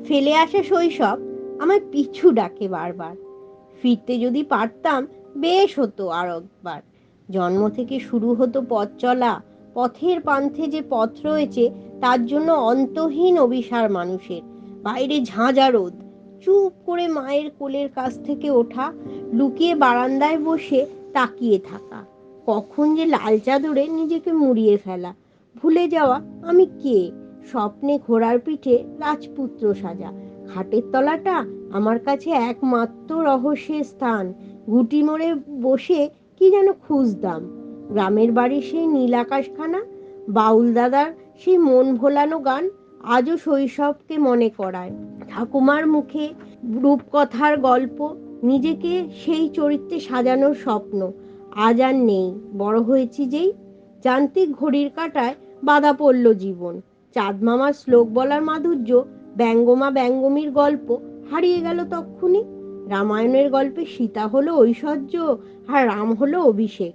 ফেলে আসা শৈশব আমায় পিছু ডাকে বারবার। ফিরতে যদি পারতাম বেশ হতো আর একবার। জন্ম থেকে শুরু হতো পথ চলা, পথের পান্থে যে পথ রয়েছে তার জন্য অন্তহীন অভিসার মানুষের। বাইরে ঝাঁঝা রোদ, চুপ করে মায়ের কোলের কাছ থেকে ওঠা, লুকিয়ে বারান্দায় বসে তাকিয়ে থাকা, কখন যে লাল চাদরে নিজেকে মুড়িয়ে ফেলা, ভুলে যাওয়া আমি কে। স্বপ্নে ঘোড়ার পিঠে রাজপুত্র সাজা, খাটের তলাটা আমার কাছে একমাত্র রহস্যের স্থান। গুটি মোড়ে বসে কি যেন খুঁজতাম, গ্রামের বাড়ির সেই নীল আকাশখানা, বাউল দাদার সেই মন ভোলানো গান আজও শৈশবকে মনে করায়। ঠাকুমার মুখে রূপকথার গল্প, নিজেকে সেই চরিত্রে সাজানোর স্বপ্ন আজ আর নেই। বড় হয়েছি যেই, যান্ত্রিক ঘড়ির কাঁটায় বাধা পড়ল জীবন। চাঁদ মামার শ্লোক বলার মাধুর্য, ব্যঙ্গমা ব্যঙ্গমীর গল্প হারিয়ে গেল তক্ষুনি। রামায়ণের গল্পে সীতা হলো ঐশ্বর্য আর রাম হলো অভিষেক।